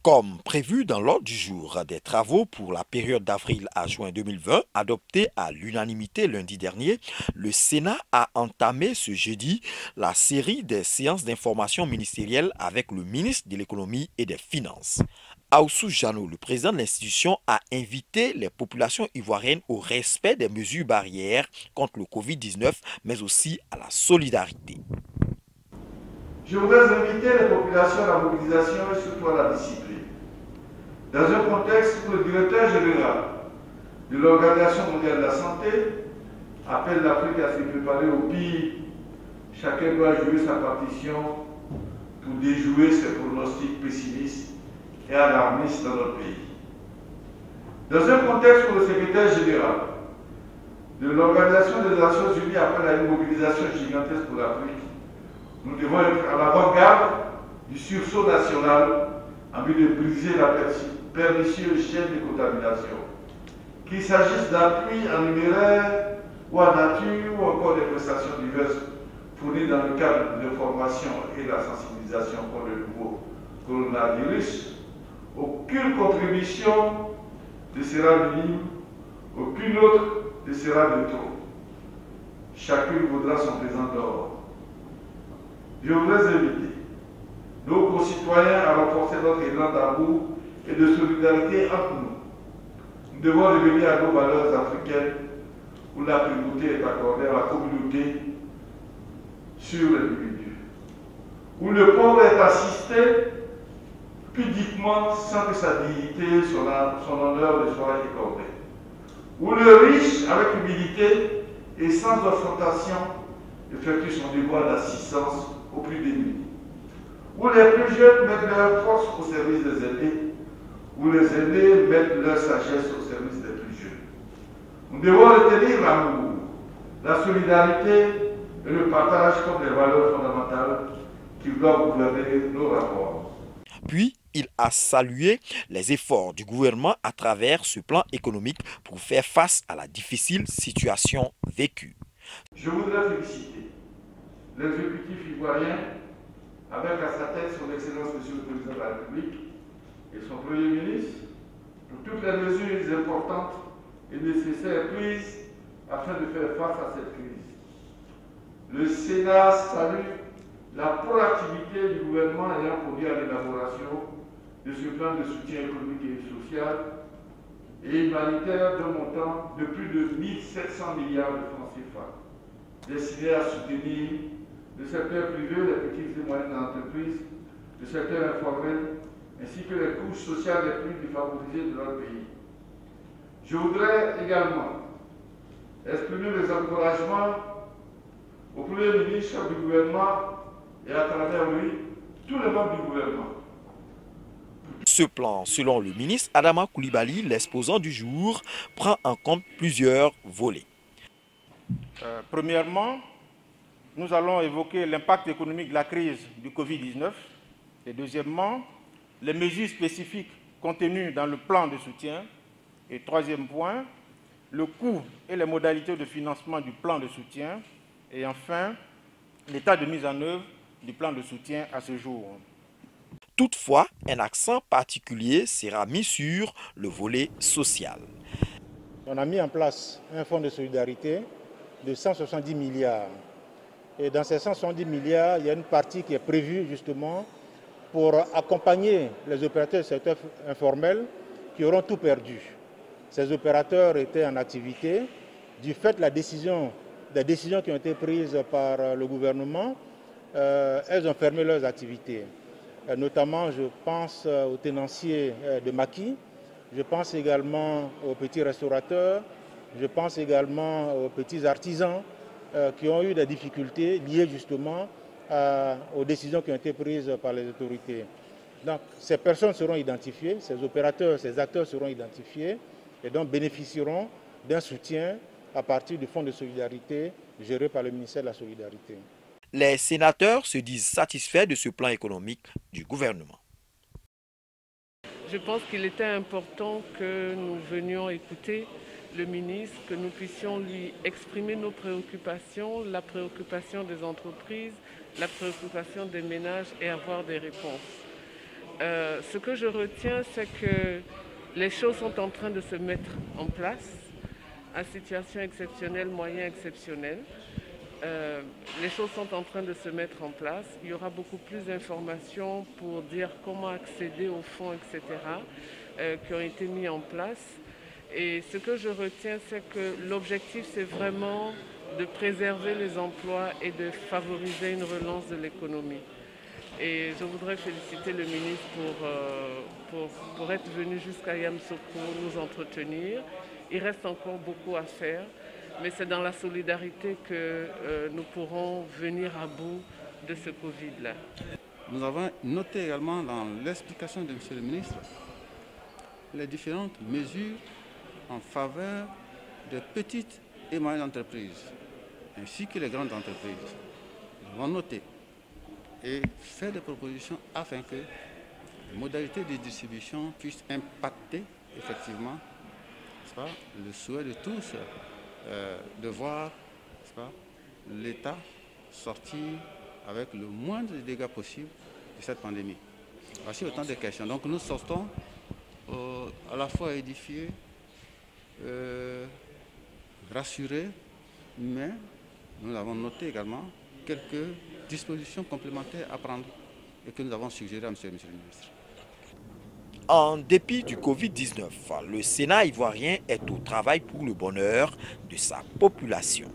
Comme prévu dans l'ordre du jour des travaux pour la période d'avril à juin 2020, adopté à l'unanimité lundi dernier, le Sénat a entamé ce jeudi la série des séances d'information ministérielle avec le ministre de l'Économie et des Finances. Aoussou Jano, le président de l'institution, a invité les populations ivoiriennes au respect des mesures barrières contre le Covid-19, mais aussi à la solidarité. Je voudrais inviter les populations à la mobilisation et surtout à la discipline. Dans un contexte où le directeur général de l'Organisation mondiale de la santé appelle l'Afrique à se préparer au pire, chacun doit jouer sa partition pour déjouer ces pronostics pessimistes et alarmistes dans notre pays. Dans un contexte où le secrétaire général de l'Organisation des Nations Unies appelle à une mobilisation gigantesque pour l'Afrique, nous devons être à l'avant-garde du sursaut national en vue de briser la pernicieuse chaîne de contamination. Qu'il s'agisse d'appui en numéraire ou en nature ou encore des prestations diverses fournies dans le cadre de l'information et de la sensibilisation contre le nouveau coronavirus, aucune contribution ne sera minime, aucune autre ne sera de trop. Chacune vaudra son pesant d'or. Je voudrais inviter nos concitoyens à renforcer notre élan d'amour et de solidarité entre nous. Nous devons revenir à nos valeurs africaines où la primauté est accordée à la communauté sur l'individu, où le pauvre est assisté pudiquement sans que sa dignité, son honneur ne soit écorné, où le riche, avec humilité et sans ostentation, effectue son devoir d'assistance aux plus démunis, où les plus jeunes mettent leur force au service des aînés, où les aînés mettent leur sagesse au service des plus jeunes. Nous devons retenir l'amour, la solidarité et le partage comme des valeurs fondamentales qui doivent gouverner nos rapports. Puis, il a salué les efforts du gouvernement à travers ce plan économique pour faire face à la difficile situation vécue. Je voudrais féliciter l'exécutif ivoirien avec à sa tête son Excellence Monsieur le Président de la République et son Premier ministre pour toutes les mesures importantes et nécessaires prises afin de faire face à cette crise. Le Sénat salue la proactivité du gouvernement ayant conduit à l'élaboration de ce plan de soutien économique et social et humanitaire d'un montant de plus de 1700 milliards de francs CFA, destiné à soutenir le secteur privé, les petites et moyennes entreprises, le secteur informel, ainsi que les couches sociales les plus défavorisées de notre pays. Je voudrais également exprimer mes encouragements au Premier ministre, chef du gouvernement et à travers lui, tous les membres du gouvernement. Ce plan, selon le ministre Adama Coulibaly, l'exposant du jour, prend en compte plusieurs volets. Premièrement, nous allons évoquer l'impact économique de la crise du Covid-19 et deuxièmement, les mesures spécifiques contenues dans le plan de soutien et troisième point, le coût et les modalités de financement du plan de soutien et enfin, l'état de mise en œuvre du plan de soutien à ce jour. Toutefois, un accent particulier sera mis sur le volet social. On a mis en place un fonds de solidarité de 170 milliards. Et dans ces 170 milliards, il y a une partie qui est prévue justement pour accompagner les opérateurs du secteur informel qui auront tout perdu. Ces opérateurs étaient en activité. Du fait des décisions qui ont été prises par le gouvernement, elles ont fermé leurs activités. Notamment, je pense aux tenanciers de maquis, je pense également aux petits restaurateurs, je pense également aux petits artisans qui ont eu des difficultés liées justement aux décisions qui ont été prises par les autorités. Donc, ces personnes seront identifiées, ces opérateurs, ces acteurs seront identifiés et donc bénéficieront d'un soutien à partir du fonds de solidarité géré par le ministère de la Solidarité. Les sénateurs se disent satisfaits de ce plan économique du gouvernement. Je pense qu'il était important que nous venions écouter le ministre, que nous puissions lui exprimer nos préoccupations, la préoccupation des entreprises, la préoccupation des ménages et avoir des réponses. Ce que je retiens, c'est que les choses sont en train de se mettre en place à situation exceptionnelle, moyen exceptionnel. Les choses sont en train de se mettre en place. Il y aura beaucoup plus d'informations pour dire comment accéder aux fonds, etc., qui ont été mis en place. Et ce que je retiens, c'est que l'objectif, c'est vraiment de préserver les emplois et de favoriser une relance de l'économie. Et je voudrais féliciter le ministre pour être venu jusqu'à Yamoussoukro nous entretenir. Il reste encore beaucoup à faire, mais c'est dans la solidarité que nous pourrons venir à bout de ce Covid-là. Nous avons noté également dans l'explication de M. le ministre les différentes mesures en faveur des petites et moyennes entreprises, ainsi que les grandes entreprises. Nous avons noté et fait des propositions afin que les modalités de distribution puissent impacter effectivement le souhait de tous de voir l'État sortir avec le moindre de dégâts possible de cette pandémie. Voici autant de questions. Donc nous sortons à la fois édifiés, rassurés, mais nous avons noté également quelques dispositions complémentaires à prendre et que nous avons suggérées à monsieur le ministre. En dépit du Covid-19, le Sénat ivoirien est au travail pour le bonheur de sa population.